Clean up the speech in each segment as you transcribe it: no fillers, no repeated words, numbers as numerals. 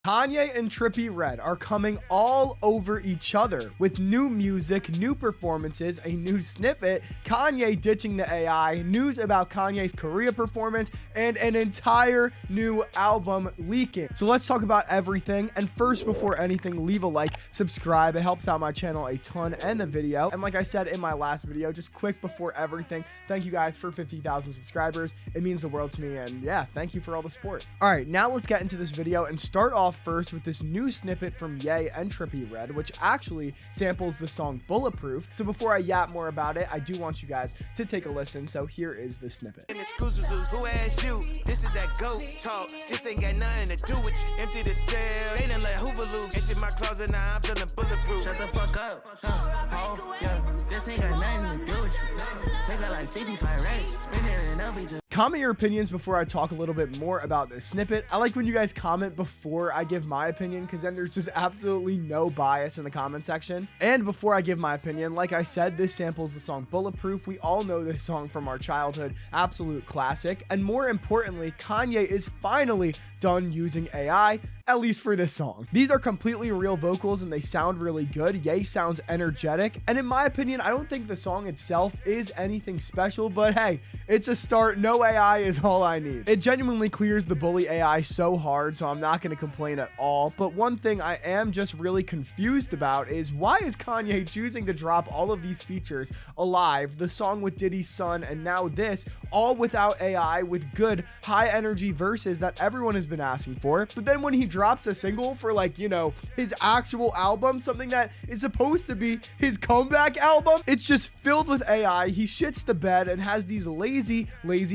Kanye and Trippie Redd are coming all over each other with new music, new performances, a new snippet, Kanye ditching the AI, news about Kanye's Korea performance, and an entire new album leaking. So let's talk about everything. And first, before anything, leave a like, subscribe. It helps out my channel a ton and the video. And like I said in my last video, just quick before everything, thank you guys for 50,000 subscribers. It means the world to me. And yeah, thank you for all the support. All right, now let's get into this video and start off first with this new snippet from Ye and Trippie Redd, which actually samples the song Bulletproof. So before I yap more about it, I do want you guys to take a listen. So here is the snippet. Who asked you? This is that goat talk. This ain't got nothing to do with you. Empty the cell. They done let Hoover loose. It's in my closet now. I'm feeling bulletproof. Shut the fuck up. Oh, yeah. This ain't got nothing to do with you. Take out like 55 racks. Spin it and they'll be just. Comment your opinions before I talk a little bit more about this snippet. I like when you guys comment before I give my opinion, because then there's just absolutely no bias in the comment section. And before I give my opinion, like I said, this samples the song Bulletproof. We all know this song from our childhood, absolute classic. And more importantly, Kanye is finally done using AI, at least for this song. These are completely real vocals and they sound really good. Ye sounds energetic. And in my opinion, I don't think the song itself is anything special, but hey, it's a start. No AI is all I need. It genuinely clears the bully AI so hard, so I'm not going to complain at all. But one thing I am just really confused about is, why is Kanye choosing to drop all of these features Alive, the song with Diddy's son, and now this, all without AI, with good high energy verses that everyone has been asking for? But then when he drops a single for, like, you know, his actual album, something that is supposed to be his comeback album, it's just filled with AI. He shits the bed and has these lazy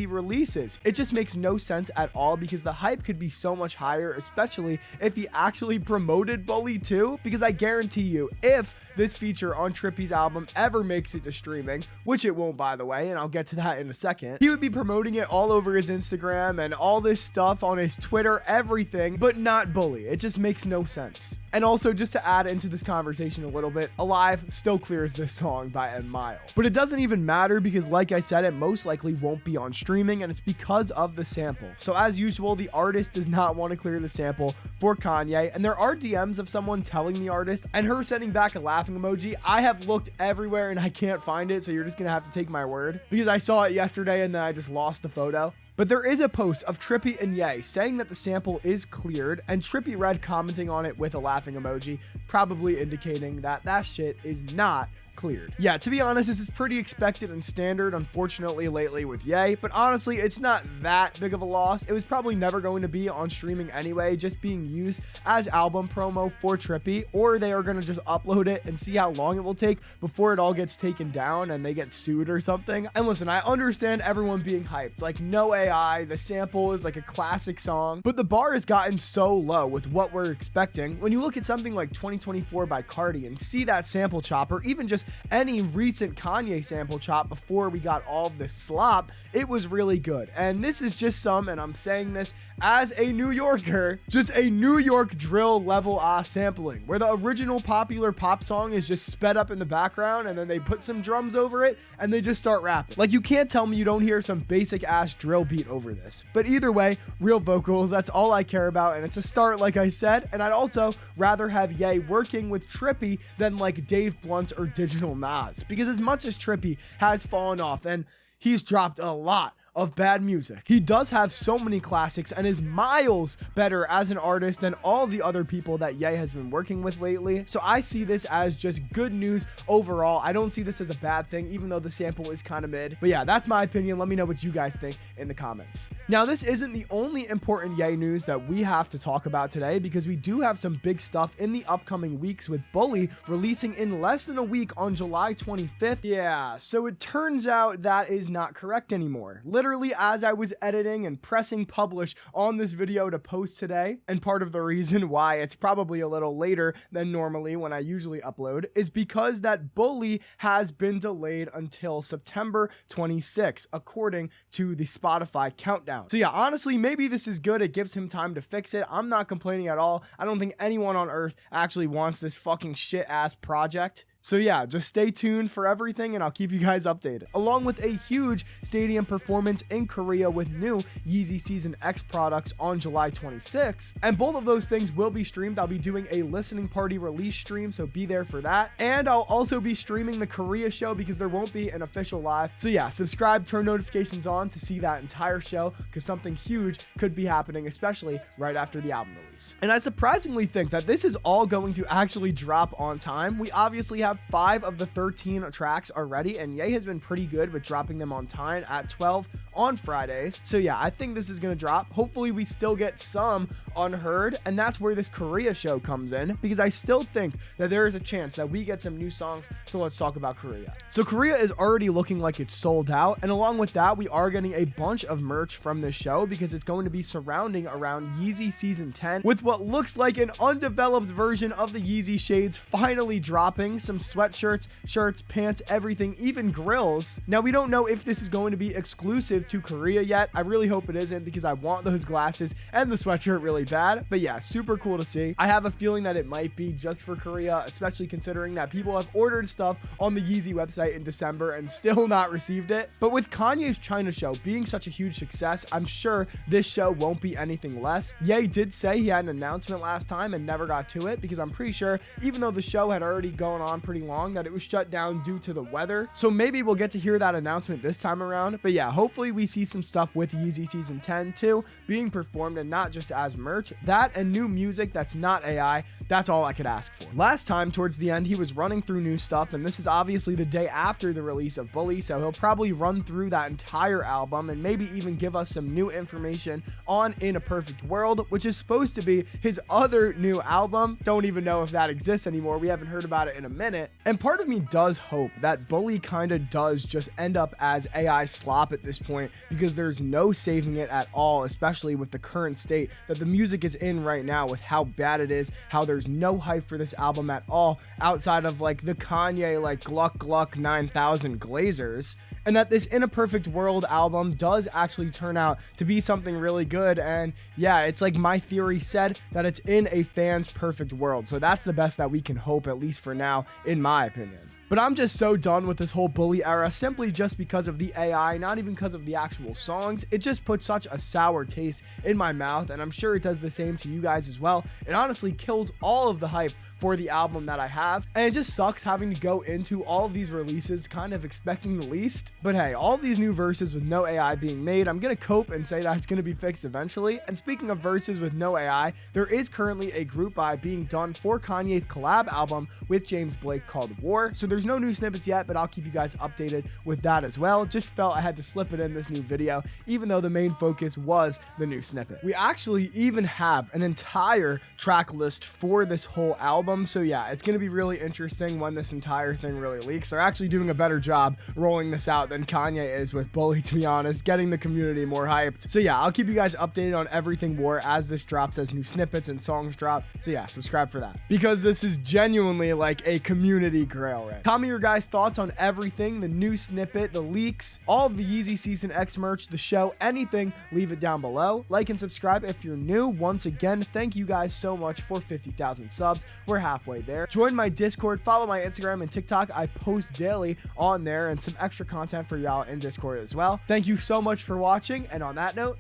releases. It just makes no sense at all, because the hype could be so much higher, especially if he actually promoted Bully too, because I guarantee you, if this feature on Trippie's album ever makes it to streaming, which it won't, by the way, and I'll get to that in a second, he would be promoting it all over his Instagram and all this stuff on his Twitter, everything, but not Bully. It just makes no sense. And also, just to add into this conversation a little bit, Alive still clears this song by a mile. But it doesn't even matter, because like I said, it most likely won't be on streaming, and it's because of the sample. So as usual, the artist does not want to clear the sample for Kanye, and there are DMs of someone telling the artist and her sending back a laughing emoji. I have looked everywhere and I can't find it, so you're just gonna have to take my word, because I saw it yesterday and then I just lost the photo. But there is a post of Trippie and Ye saying that the sample is cleared, and Trippie Redd commenting on it with a laughing emoji, probably indicating that that shit is not cleared. Yeah, to be honest, this is pretty expected and standard, unfortunately, lately with Ye, but honestly, it's not that big of a loss. It was probably never going to be on streaming anyway, just being used as album promo for Trippie, or they are going to just upload it and see how long it will take before it all gets taken down and they get sued or something. And listen, I understand everyone being hyped, like no AI, the sample is like a classic song, but the bar has gotten so low with what we're expecting. When you look at something like 2024 by Cardi and see that sample chop, or even just any recent Kanye sample chop before we got all of this slop, it was really good. And this is just some, and I'm saying this as a New Yorker, just a New York drill level sampling, where the original popular pop song is just sped up in the background and then they put some drums over it and they just start rapping. Like, you can't tell me you don't hear some basic ass drill beat over this. But either way, real vocals, that's all I care about, and it's a start, like I said. And I'd also rather have Ye working with Trippie than like Dave Blunt or Digital Nas, because as much as Trippie has fallen off and he's dropped a lot of bad music, he does have so many classics and is miles better as an artist than all the other people that Ye has been working with lately. So I see this as just good news overall. I don't see this as a bad thing, even though the sample is kind of mid. But yeah, that's my opinion. Let me know what you guys think in the comments. Now, this isn't the only important Ye news that we have to talk about today, because we do have some big stuff in the upcoming weeks, with Bully releasing in less than a week on July 25th. Yeah, so it turns out that is not correct anymore. Literally, as I was editing and pressing publish on this video to post today, and part of the reason why it's probably a little later than normally when I usually upload is because that Bully has been delayed until September 26th, according to the Spotify countdown. So yeah, honestly, maybe this is good. It gives him time to fix it. I'm not complaining at all. I don't think anyone on earth actually wants this fucking shit ass project. So yeah, just stay tuned for everything and I'll keep you guys updated. Along with a huge stadium performance in Korea with new Yeezy Season X products on July 26th. And both of those things will be streamed. I'll be doing a listening party release stream, so be there for that. And I'll also be streaming the Korea show because there won't be an official live. So yeah, subscribe, turn notifications on to see that entire show because something huge could be happening, especially right after the album release. And I surprisingly think that this is all going to actually drop on time. We obviously have 5 of the 13 tracks already, and Ye has been pretty good with dropping them on time at 12 on Fridays. So yeah, I think this is going to drop. Hopefully we still get some unheard, and that's where this Korea show comes in, because I still think that there is a chance that we get some new songs. So let's talk about Korea. So Korea is already looking like it's sold out, and along with that, we are getting a bunch of merch from this show because it's going to be surrounding around Yeezy Season 10 with what looks like an undeveloped version of the Yeezy shades finally dropping, some sweatshirts, shirts, pants, everything, even grills. Now we don't know if this is going to be exclusive to Korea yet. I really hope it isn't because I want those glasses and the sweatshirt really bad. But yeah, super cool to see. I have a feeling that it might be just for Korea, especially considering that people have ordered stuff on the Yeezy website in December and still not received it. But with Kanye's China show being such a huge success, I'm sure this show won't be anything less. Ye did say he had an announcement last time and never got to it because I'm pretty sure even though the show had already gone on pretty long that it was shut down due to the weather. So maybe we'll get to hear that announcement this time around. But yeah, hopefully we see some stuff with Yeezy Season 10 too being performed and not just as merch. That and new music that's not AI, that's all I could ask for. Last time towards the end he was running through new stuff, and this is obviously the day after the release of Bully, so he'll probably run through that entire album and maybe even give us some new information on In a Perfect World, which is supposed to be his other new album. Don't even know if that exists anymore. We haven't heard about it in a minute. And part of me does hope that Bully kind of does just end up as AI slop at this point because there's no saving it at all, especially with the current state that the music is in right now with how bad it is, how there's no hype for this album at all outside of like the Kanye like Gluck Gluck 9000 Glazers. And that this In a Perfect World album does actually turn out to be something really good. And yeah, it's like my theory said that it's in a fan's perfect world. So that's the best that we can hope, at least for now, in my opinion. But I'm just so done with this whole Bully era simply just because of the AI, not even because of the actual songs. It just puts such a sour taste in my mouth, and I'm sure it does the same to you guys as well. It honestly kills all of the hype for the album that I have, and it just sucks having to go into all of these releases kind of expecting the least. But hey, all these new verses with no AI being made, I'm gonna cope and say that it's gonna be fixed eventually. And speaking of verses with no AI, there is currently a Groupbuy being done for Kanye's collab album with James Blake called War. So there's no new snippets yet, but I'll keep you guys updated with that as well. Just felt I had to slip it in this new video, even though the main focus was the new snippet. We actually even have an entire track list for this whole album. So yeah, it's going to be really interesting when this entire thing really leaks. They're actually doing a better job rolling this out than Kanye is with Bully, to be honest, getting the community more hyped. So yeah, I'll keep you guys updated on everything War as this drops, as new snippets and songs drop. So yeah, subscribe for that because this is genuinely like a community grail, right? Comment your guys' thoughts on everything, the new snippet, the leaks, all of the Yeezy Season X merch, the show, anything, leave it down below. Like and subscribe if you're new. Once again, thank you guys so much for 50,000 subs. We're halfway there. Join my Discord, follow my Instagram and TikTok. I post daily on there and some extra content for y'all in Discord as well. Thank you so much for watching, and on that note,